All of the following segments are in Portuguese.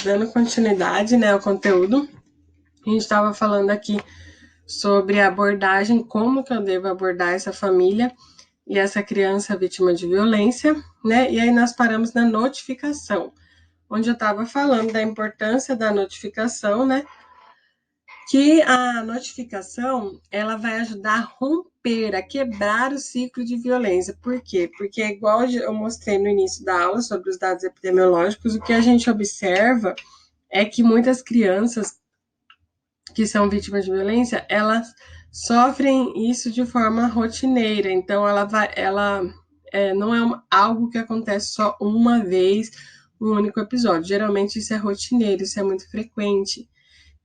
Dando continuidade, né, ao conteúdo, a gente estava falando aqui sobre a abordagem, como que eu devo abordar essa família e essa criança vítima de violência, né? E aí nós paramos na notificação, onde eu estava falando da importância da notificação, né? Que a notificação, ela vai ajudar a romper, a quebrar o ciclo de violência. Por quê? Porque é igual eu mostrei no início da aula sobre os dados epidemiológicos, o que a gente observa é que muitas crianças que são vítimas de violência, elas sofrem isso de forma rotineira. Então, não é algo que acontece só uma vez, um único episódio. Geralmente, isso é rotineiro, isso é muito frequente.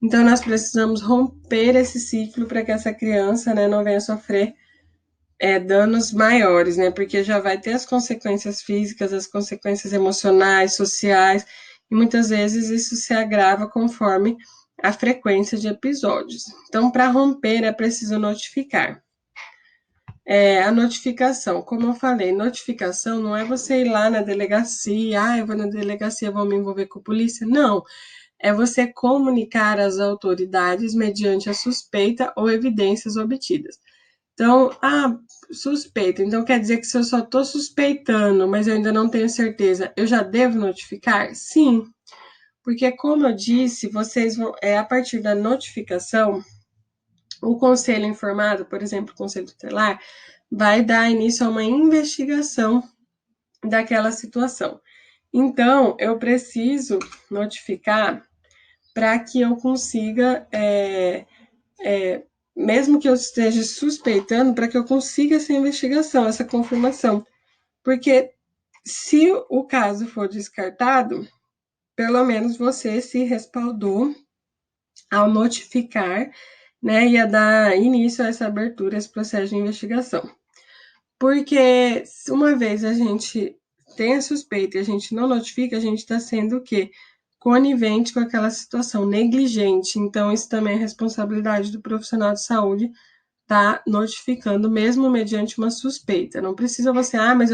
Então, nós precisamos romper esse ciclo para que essa criança, né, não venha sofrer danos maiores, né? Porque já vai ter as consequências físicas, as consequências emocionais, sociais, e muitas vezes isso se agrava conforme a frequência de episódios. Então, para romper, é preciso notificar. A notificação, como eu falei, notificação não é você ir lá na delegacia, eu vou na delegacia, vou me envolver com a polícia. Não, é você comunicar às autoridades mediante a suspeita ou evidências obtidas. Então, suspeito. Então, quer dizer que se eu só estou suspeitando, mas eu ainda não tenho certeza, eu já devo notificar? Sim, porque, como eu disse, vocês vão, a partir da notificação, o conselho informado, por exemplo, o conselho tutelar, vai dar início a uma investigação daquela situação. Então, eu preciso notificar para que eu consiga, mesmo que eu esteja suspeitando, para que eu consiga essa investigação, essa confirmação. Porque se o caso for descartado, pelo menos você se respaldou ao notificar, né, e a dar início a essa abertura, esse processo de investigação. Porque uma vez a gente tem a suspeita e a gente não notifica, a gente está sendo o quê? Conivente com aquela situação, negligente. Então, isso também é responsabilidade do profissional de saúde tá notificando, mesmo mediante uma suspeita. Não precisa você, mas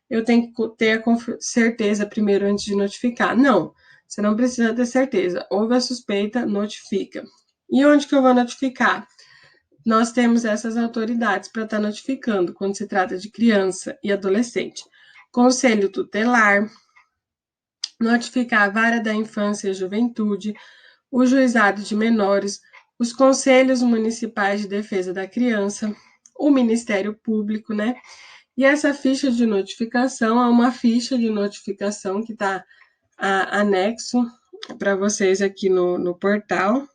eu tenho que ter a certeza primeiro antes de notificar. Não, você não precisa ter certeza. Houve a suspeita, notifica. E onde que eu vou notificar? Nós temos essas autoridades para estar notificando quando se trata de criança e adolescente. Conselho tutelar, notificar a vara da infância e juventude, o juizado de menores, os conselhos municipais de defesa da criança, o Ministério Público, né? E essa ficha de notificação é uma ficha de notificação que está anexo para vocês aqui no portal.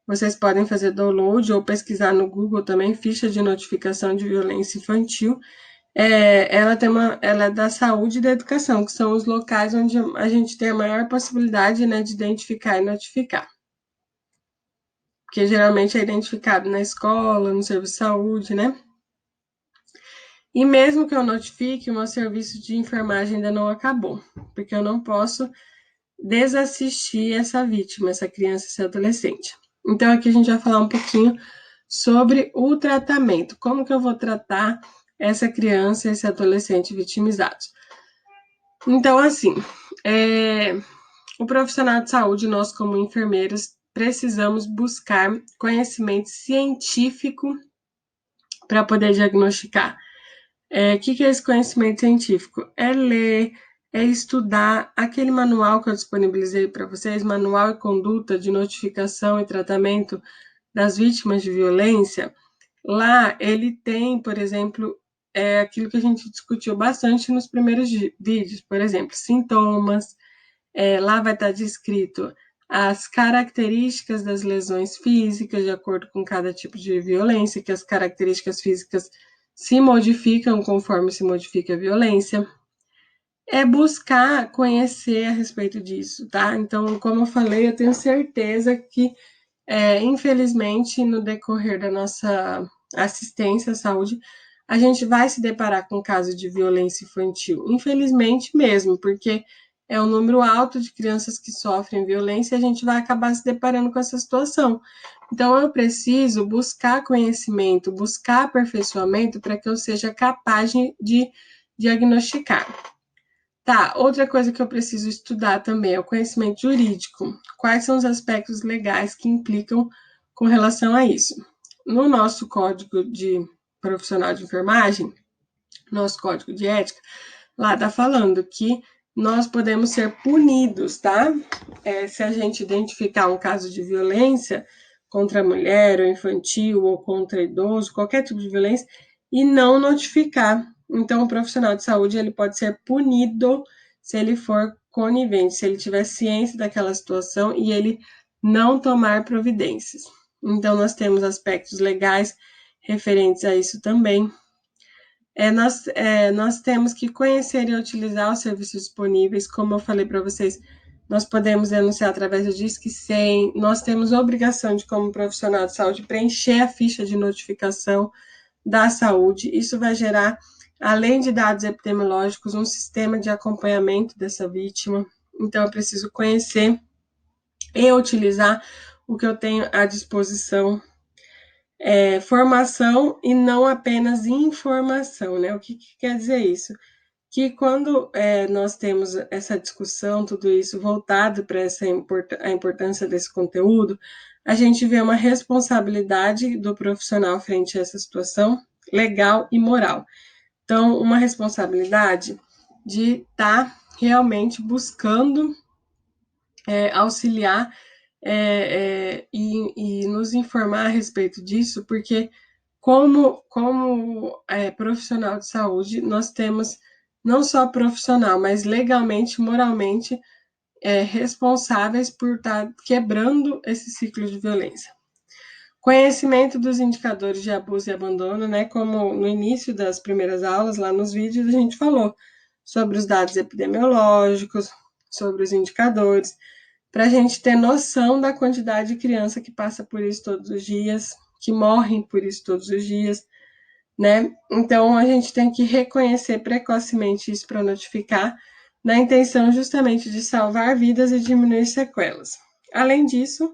Vocês podem fazer download ou pesquisar no Google também, ficha de notificação de violência infantil. Ela é da saúde e da educação, que são os locais onde a gente tem a maior possibilidade, né, de identificar e notificar. Porque geralmente é identificado na escola, no serviço de saúde, né? E mesmo que eu notifique, o meu serviço de enfermagem ainda não acabou, porque eu não posso desassistir essa vítima, essa criança, esse adolescente. Então, aqui a gente vai falar um pouquinho sobre o tratamento. Como que eu vou tratar essa criança, esse adolescente vitimizados? Então, assim, o profissional de saúde, nós como enfermeiros, precisamos buscar conhecimento científico para poder diagnosticar. Que é esse conhecimento científico? É ler, é estudar aquele manual que eu disponibilizei para vocês, Manual e Conduta de Notificação e Tratamento das Vítimas de Violência. Lá ele tem, por exemplo, aquilo que a gente discutiu bastante nos primeiros vídeos, por exemplo, sintomas. Lá vai estar descrito as características das lesões físicas, de acordo com cada tipo de violência, que as características físicas se modificam conforme se modifica a violência. É buscar conhecer a respeito disso, tá? Então, como eu falei, eu tenho certeza que, infelizmente, no decorrer da nossa assistência à saúde, a gente vai se deparar com casos de violência infantil. Infelizmente mesmo, porque é um número alto de crianças que sofrem violência e a gente vai acabar se deparando com essa situação. Então, eu preciso buscar conhecimento, buscar aperfeiçoamento para que eu seja capaz de diagnosticar. Tá, outra coisa que eu preciso estudar também é o conhecimento jurídico. Quais são os aspectos legais que implicam com relação a isso? No nosso código de profissional de enfermagem, nosso código de ética, lá tá falando que nós podemos ser punidos, tá? Se a gente identificar um caso de violência contra a mulher, ou infantil, ou contra idoso, qualquer tipo de violência, e não notificar. Então, o profissional de saúde ele pode ser punido se ele for conivente, se ele tiver ciência daquela situação e ele não tomar providências. Então, nós temos aspectos legais referentes a isso também. Nós temos que conhecer e utilizar os serviços disponíveis, como eu falei para vocês, nós podemos denunciar através do Disque 100, nós temos obrigação de, como profissional de saúde, preencher a ficha de notificação da saúde. Isso vai gerar, além de dados epidemiológicos, um sistema de acompanhamento dessa vítima. Então, eu preciso conhecer e utilizar o que eu tenho à disposição. Formação e não apenas informação, né? O que quer dizer isso? Que quando nós temos essa discussão, tudo isso voltado para a importância desse conteúdo, a gente vê uma responsabilidade do profissional frente a essa situação legal e moral. Então, uma responsabilidade de estar realmente buscando auxiliar e nos informar a respeito disso, porque como profissional de saúde, nós temos não só profissional, mas legalmente, moralmente, responsáveis por estar quebrando esse ciclo de violência. Conhecimento dos indicadores de abuso e abandono, né? Como no início das primeiras aulas, lá nos vídeos, a gente falou sobre os dados epidemiológicos, sobre os indicadores, para a gente ter noção da quantidade de criança que passa por isso todos os dias, que morrem por isso todos os dias, né? Então, a gente tem que reconhecer precocemente isso para notificar, na intenção justamente de salvar vidas e diminuir sequelas. Além disso,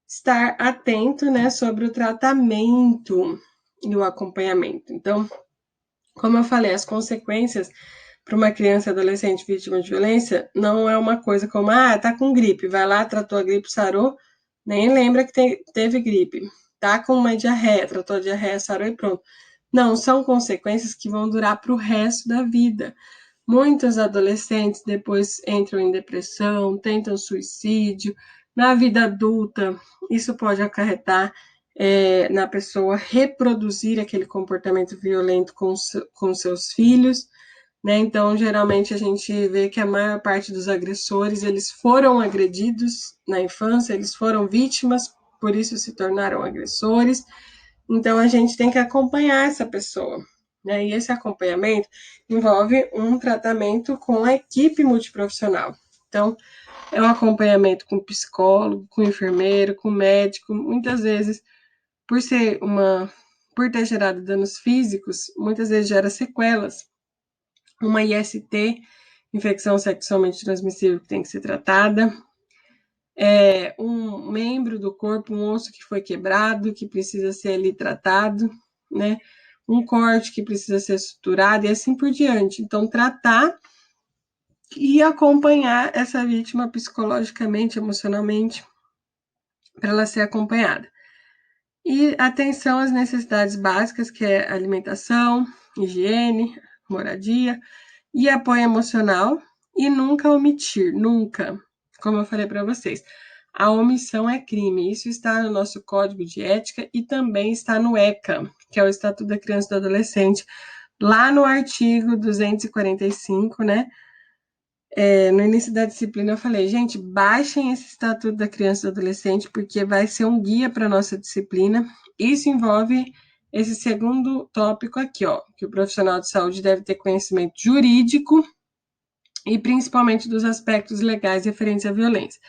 estar atento, né, sobre o tratamento e o acompanhamento. Então, como eu falei, as consequências para uma criança e adolescente vítima de violência não é uma coisa como, tá com gripe, vai lá, tratou a gripe, sarou, nem lembra que teve gripe. Tá com uma diarreia, tratou a diarreia, sarou e pronto. Não, são consequências que vão durar para o resto da vida. Muitos adolescentes depois entram em depressão, tentam suicídio. Na vida adulta, isso pode acarretar na pessoa reproduzir aquele comportamento violento com seus filhos, né? Então, geralmente a gente vê que a maior parte dos agressores, eles foram agredidos na infância, eles foram vítimas, por isso se tornaram agressores. Então, a gente tem que acompanhar essa pessoa, né? E esse acompanhamento envolve um tratamento com a equipe multiprofissional. Então, é um acompanhamento com psicólogo, com enfermeiro, com médico. Muitas vezes, por ter gerado danos físicos, muitas vezes gera sequelas. Uma IST, infecção sexualmente transmissível, que tem que ser tratada. Um membro do corpo, um osso que foi quebrado, que precisa ser ali tratado, né? Um corte que precisa ser suturado e assim por diante. Então, tratar e acompanhar essa vítima psicologicamente, emocionalmente, para ela ser acompanhada. E atenção às necessidades básicas, que é alimentação, higiene, moradia e apoio emocional, e nunca omitir, nunca. Como eu falei para vocês, a omissão é crime. Isso está no nosso Código de Ética e também está no ECA, que é o Estatuto da Criança e do Adolescente, lá no artigo 245, né? No início da disciplina eu falei, gente, baixem esse Estatuto da Criança e do Adolescente, porque vai ser um guia para a nossa disciplina. Isso envolve esse segundo tópico aqui, ó, que o profissional de saúde deve ter conhecimento jurídico e principalmente dos aspectos legais referentes à violência.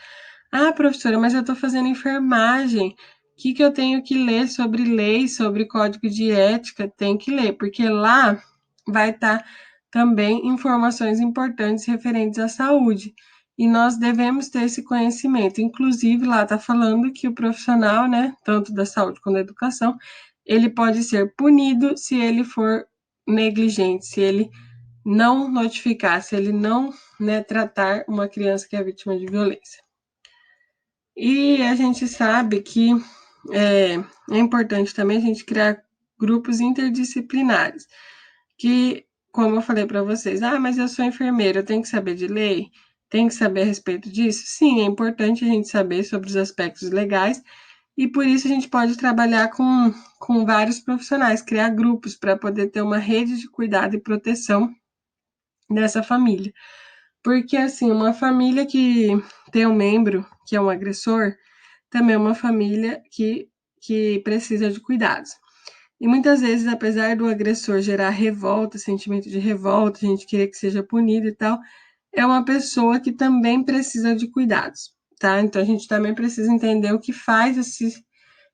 Professora, mas eu estou fazendo enfermagem. O que eu tenho que ler sobre lei, sobre código de ética? Tem que ler, porque lá vai estar também informações importantes referentes à saúde. E nós devemos ter esse conhecimento. Inclusive, lá está falando que o profissional, né, tanto da saúde quanto da educação, ele pode ser punido se ele for negligente, se ele não notificar, se ele não, né, tratar uma criança que é vítima de violência. E a gente sabe que é importante também a gente criar grupos interdisciplinares, que, como eu falei para vocês, mas eu sou enfermeira, eu tenho que saber de lei, tenho que saber a respeito disso? Sim, é importante a gente saber sobre os aspectos legais, e por isso a gente pode trabalhar com vários profissionais, criar grupos para poder ter uma rede de cuidado e proteção dessa família. Porque, assim, uma família que tem um membro que é um agressor, também é uma família que precisa de cuidados. E muitas vezes, apesar do agressor gerar revolta, sentimento de revolta, a gente querer que seja punido e tal, é uma pessoa que também precisa de cuidados, tá? Então a gente também precisa entender o que faz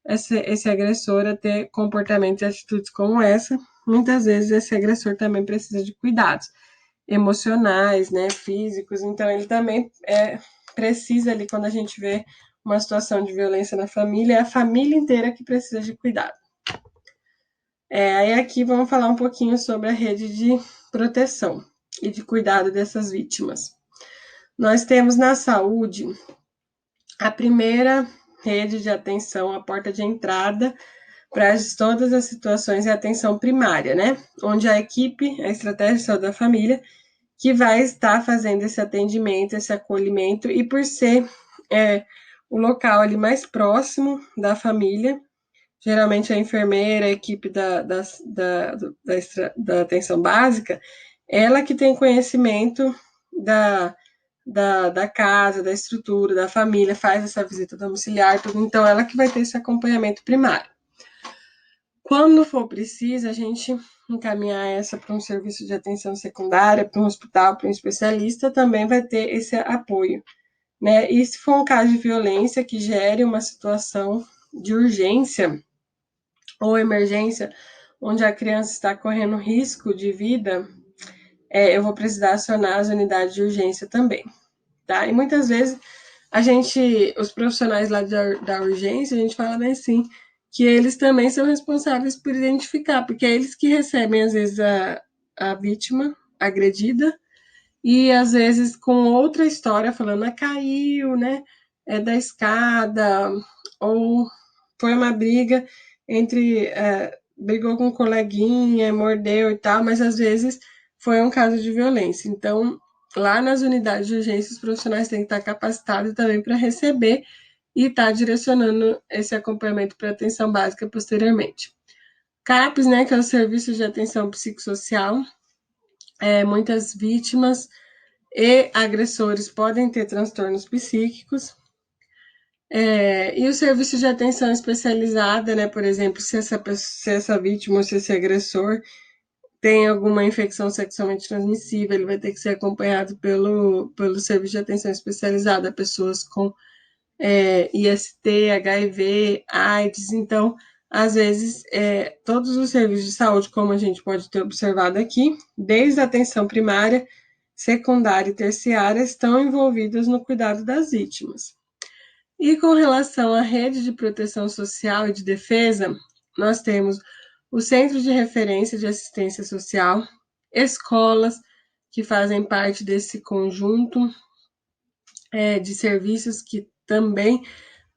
esse agressor a ter comportamentos e atitudes como essa. Muitas vezes esse agressor também precisa de cuidados emocionais, né, físicos, então ele também precisa ali, quando a gente vê uma situação de violência na família, é a família inteira que precisa de cuidado. Aí aqui vamos falar um pouquinho sobre a rede de proteção e de cuidado dessas vítimas. Nós temos na saúde a primeira rede de atenção, a porta de entrada para todas as situações é a atenção primária, né? Onde a equipe, a estratégia de saúde da família, que vai estar fazendo esse atendimento, esse acolhimento, e por ser o local ali mais próximo da família, geralmente a enfermeira, a equipe da atenção básica, ela que tem conhecimento da casa, da estrutura, da família, faz essa visita domiciliar, tudo, então ela que vai ter esse acompanhamento primário. Quando for preciso, a gente encaminhar essa para um serviço de atenção secundária, para um hospital, para um especialista, também vai ter esse apoio, né? E se for um caso de violência que gere uma situação de urgência ou emergência, onde a criança está correndo risco de vida, eu vou precisar acionar as unidades de urgência também, tá? E muitas vezes os profissionais lá da urgência, a gente fala bem assim, que eles também são responsáveis por identificar, porque é eles que recebem, às vezes, a vítima agredida, e às vezes com outra história, falando, caiu, né, da escada, ou foi uma briga brigou com um coleguinha, mordeu e tal, mas às vezes foi um caso de violência. Então, lá nas unidades de urgência, os profissionais têm que estar capacitados também para receber e estar direcionando esse acompanhamento para atenção básica posteriormente. CAPS, né, que é o Serviço de Atenção Psicossocial, muitas vítimas e agressores podem ter transtornos psíquicos. E o serviço de atenção especializada, né, por exemplo, se essa vítima ou se esse agressor tem alguma infecção sexualmente transmissível, ele vai ter que ser acompanhado pelo serviço de atenção especializada, pessoas com IST, HIV, AIDS. Então, às vezes, todos os serviços de saúde, como a gente pode ter observado aqui, desde a atenção primária, secundária e terciária, estão envolvidos no cuidado das vítimas. E com relação à rede de proteção social e de defesa, nós temos o Centro de Referência de Assistência Social, escolas que fazem parte desse conjunto de serviços que também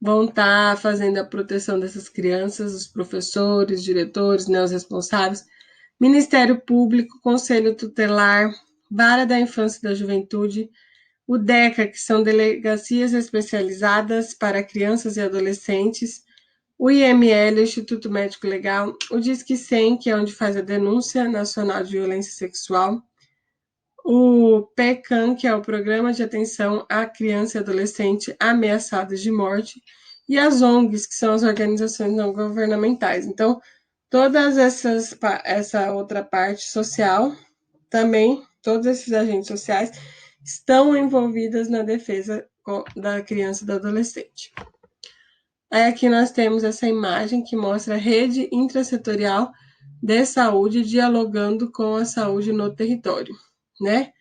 vão estar fazendo a proteção dessas crianças, os professores, diretores, né, os responsáveis, Ministério Público, Conselho Tutelar, Vara da Infância e da Juventude, o DECA, que são delegacias especializadas para crianças e adolescentes, o IML, o Instituto Médico Legal, o Disque 100, que é onde faz a denúncia nacional de violência sexual, o PECAM, que é o Programa de Atenção à Criança e Adolescente Ameaçadas de Morte, e as ONGs, que são as organizações não governamentais. Então, essa outra parte social, também, todos esses agentes sociais estão envolvidas na defesa da criança e do adolescente. Aí aqui nós temos essa imagem que mostra a rede intrasetorial de saúde dialogando com a saúde no território, né?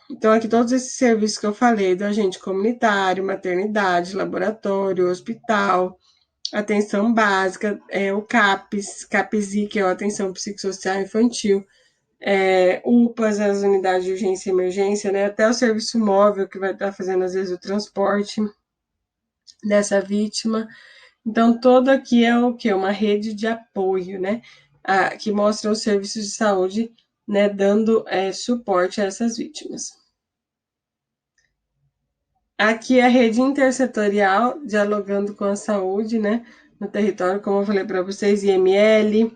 Então, aqui todos esses serviços que eu falei, do agente comunitário, maternidade, laboratório, hospital, atenção básica, o CAPS, CAPSI, que é a atenção psicossocial infantil, UPAs, as unidades de urgência e emergência, né? Até o serviço móvel que vai estar fazendo, às vezes, o transporte dessa vítima. Então, todo aqui é o quê? Uma rede de apoio, né? Que mostra os serviços de saúde, né? Dando suporte a essas vítimas. Aqui é a rede intersetorial, dialogando com a saúde, né? No território, como eu falei para vocês, IML,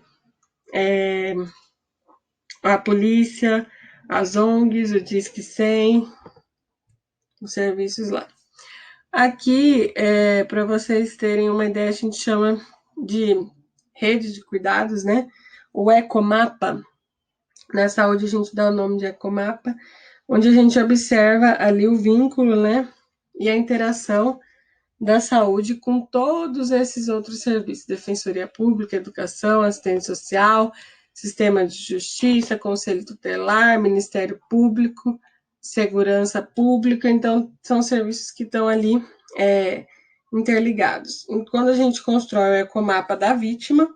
a polícia, as ONGs, o Disque 100, os serviços lá. Aqui, para vocês terem uma ideia, a gente chama de rede de cuidados, né? O Ecomapa. Na saúde, a gente dá o nome de Ecomapa, onde a gente observa ali o vínculo, né? E a interação da saúde com todos esses outros serviços: Defensoria Pública, Educação, Assistência Social, Sistema de Justiça, Conselho Tutelar, Ministério Público, Segurança Pública. Então, são serviços que estão ali interligados. Quando a gente constrói o ecomapa da vítima,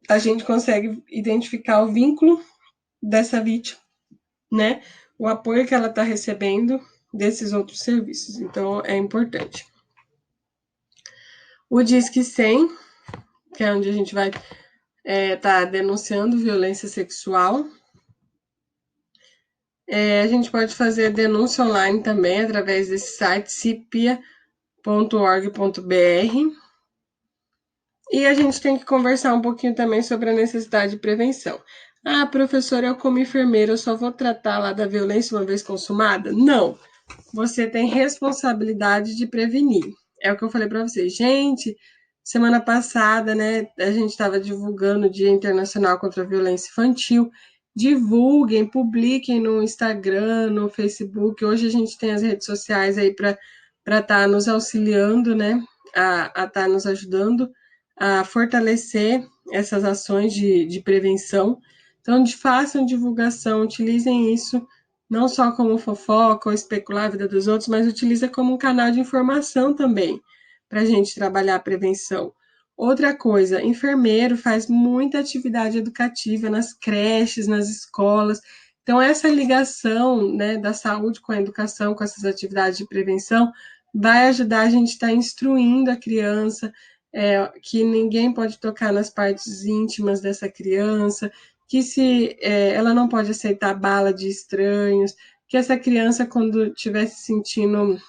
a gente consegue identificar o vínculo dessa vítima, né? O apoio que ela está recebendo desses outros serviços. Então, é importante. O Disque 100, que é onde a gente vai estar denunciando violência sexual. A gente pode fazer denúncia online também, através desse site, cipia.org.br. E a gente tem que conversar um pouquinho também sobre a necessidade de prevenção. Ah, professora, eu como enfermeira, eu só vou tratar lá da violência uma vez consumada? Não. Você tem responsabilidade de prevenir. É o que eu falei para vocês. Gente, semana passada, né, a gente estava divulgando o Dia Internacional contra a Violência Infantil. Divulguem, publiquem no Instagram, no Facebook. Hoje a gente tem as redes sociais aí para estar nos auxiliando, né, a estar nos ajudando a fortalecer essas ações de prevenção. Então, façam divulgação, utilizem isso não só como fofoca ou especular a vida dos outros, mas utiliza como um canal de informação também, para a gente trabalhar a prevenção. Outra coisa, enfermeiro faz muita atividade educativa nas creches, nas escolas. Então, essa ligação, né, da saúde com a educação, com essas atividades de prevenção, vai ajudar a gente a estar instruindo a criança, que ninguém pode tocar nas partes íntimas dessa criança, que se ela não pode aceitar bala de estranhos, que essa criança, quando estiver se sentindo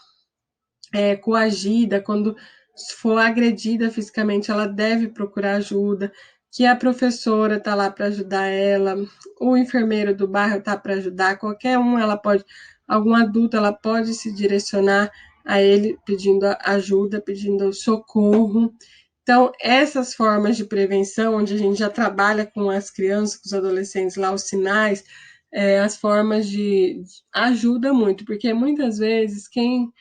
coagida, quando for agredida fisicamente, ela deve procurar ajuda, que a professora está lá para ajudar ela, o enfermeiro do bairro está para ajudar, qualquer um, ela pode, algum adulto, ela pode se direcionar a ele pedindo ajuda, pedindo socorro. Então, essas formas de prevenção, onde a gente já trabalha com as crianças, com os adolescentes lá, os sinais, as formas ajuda muito, porque muitas vezes quem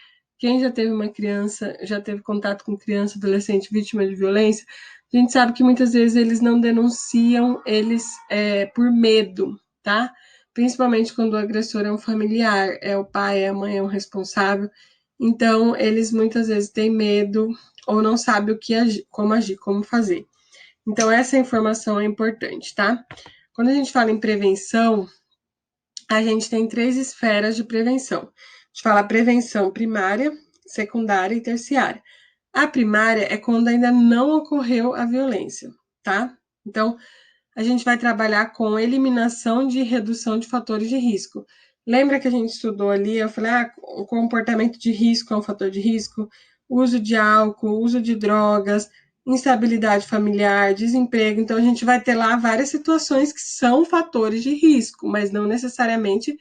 já teve uma criança, já teve contato com criança, adolescente, vítima de violência, a gente sabe que muitas vezes eles não denunciam eles por medo, tá? Principalmente quando o agressor é um familiar, é o pai, é a mãe, é o responsável. Então, eles muitas vezes têm medo ou não sabem o que agir, como fazer. Então, essa informação é importante, tá? Quando a gente fala em prevenção, a gente tem 3 esferas de prevenção. A gente fala prevenção primária, secundária e terciária. A primária é quando ainda não ocorreu a violência, tá? Então, a gente vai trabalhar com eliminação de redução de fatores de risco. Lembra que a gente estudou ali, eu falei, o comportamento de risco é um fator de risco, uso de álcool, uso de drogas, instabilidade familiar, desemprego. Então, a gente vai ter lá várias situações que são fatores de risco, mas não necessariamente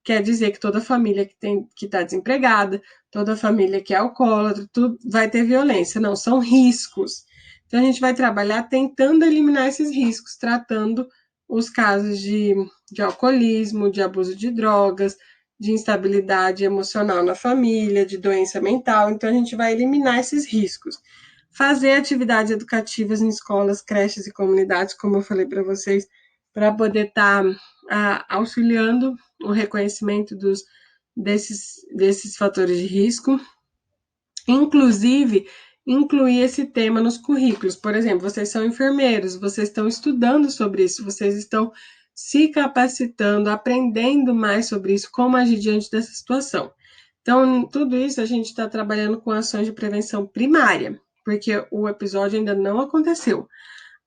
quer dizer que toda família que está desempregada, toda família que é alcoólatra, tudo vai ter violência. Não, são riscos. Então, a gente vai trabalhar tentando eliminar esses riscos, tratando os casos de alcoolismo, de abuso de drogas, de instabilidade emocional na família, de doença mental. Então, a gente vai eliminar esses riscos. Fazer atividades educativas em escolas, creches e comunidades, como eu falei para vocês, para poder estar auxiliando o reconhecimento desses fatores de risco. Inclusive, incluir esse tema nos currículos. Por exemplo, vocês são enfermeiros, vocês estão estudando sobre isso, vocês estão se capacitando, aprendendo mais sobre isso, como agir diante dessa situação. Então, tudo isso a gente está trabalhando com ações de prevenção primária, porque o episódio ainda não aconteceu.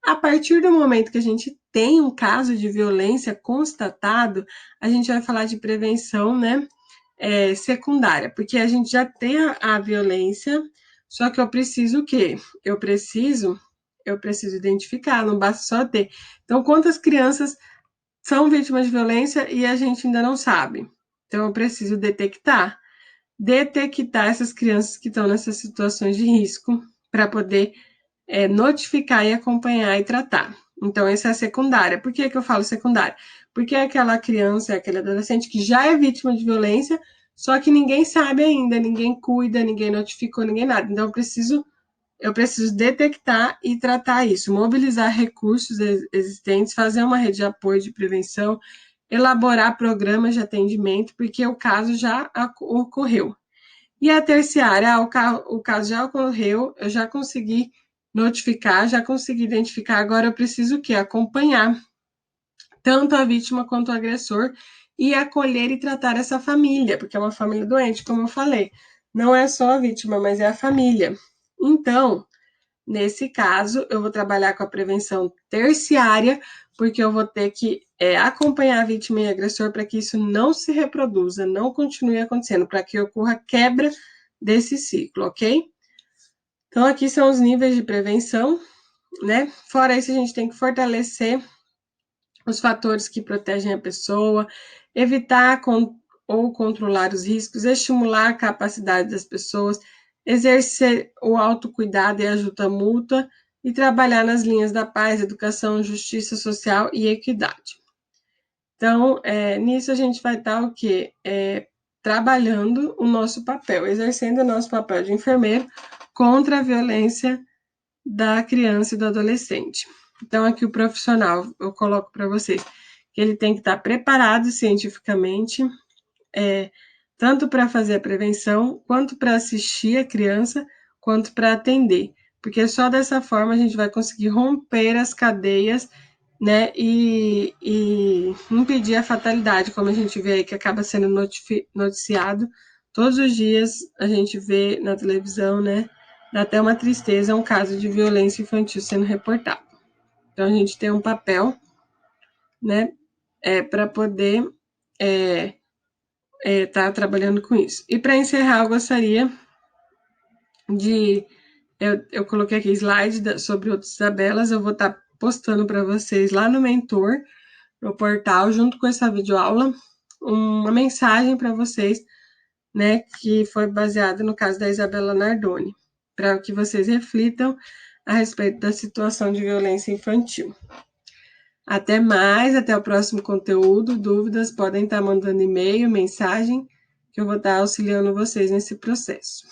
A partir do momento que a gente tem um caso de violência constatado, a gente vai falar de prevenção, né, secundária, porque a gente já tem a violência, só que eu preciso o quê? Eu preciso identificar, não basta só ter. Então, quantas crianças são vítimas de violência e a gente ainda não sabe? Então, eu preciso detectar essas crianças que estão nessas situações de risco para poder notificar e acompanhar e tratar. Então, essa é a secundária. Por que eu falo secundária? Porque é aquela criança, aquele adolescente que já é vítima de violência, só que ninguém sabe ainda, ninguém cuida, ninguém notificou, ninguém nada. Então, eu preciso detectar e tratar isso, mobilizar recursos existentes, fazer uma rede de apoio de prevenção, elaborar programas de atendimento, porque o caso já ocorreu. E a terciária, o caso já ocorreu, eu já consegui notificar, já consegui identificar, agora eu preciso o quê? Acompanhar tanto a vítima quanto o agressor e acolher e tratar essa família, porque é uma família doente, como eu falei. Não é só a vítima, mas é a família. Então, nesse caso, eu vou trabalhar com a prevenção terciária, porque eu vou ter que acompanhar a vítima e agressor para que isso não se reproduza, não continue acontecendo, para que ocorra quebra desse ciclo, ok? Então, aqui são os níveis de prevenção, né? Fora isso, a gente tem que fortalecer os fatores que protegem a pessoa, evitar ou controlar os riscos, estimular a capacidade das pessoas, exercer o autocuidado e ajuda mútua e trabalhar nas linhas da paz, educação, justiça social e equidade. Então, nisso a gente vai estar o quê? Trabalhando o nosso papel, exercendo o nosso papel de enfermeiro contra a violência da criança e do adolescente. Então, aqui o profissional, eu coloco para vocês, que ele tem que estar preparado cientificamente, tanto para fazer a prevenção, quanto para assistir a criança, quanto para atender. Porque só dessa forma a gente vai conseguir romper as cadeias, né, e impedir a fatalidade, como a gente vê aí que acaba sendo noticiado. Todos os dias a gente vê na televisão, né, dá até uma tristeza, um caso de violência infantil sendo reportado. Então a gente tem um papel, né, para poder estar trabalhando com isso. E para encerrar, eu gostaria de. Eu coloquei aqui slide sobre outras tabelas, eu vou estar postando para vocês lá no Mentor, no portal, junto com essa videoaula, uma mensagem para vocês, né, que foi baseada no caso da Isabela Nardoni, para que vocês reflitam a respeito da situação de violência infantil. Até mais, até o próximo conteúdo. Dúvidas, podem estar mandando e-mail, mensagem, que eu vou estar auxiliando vocês nesse processo.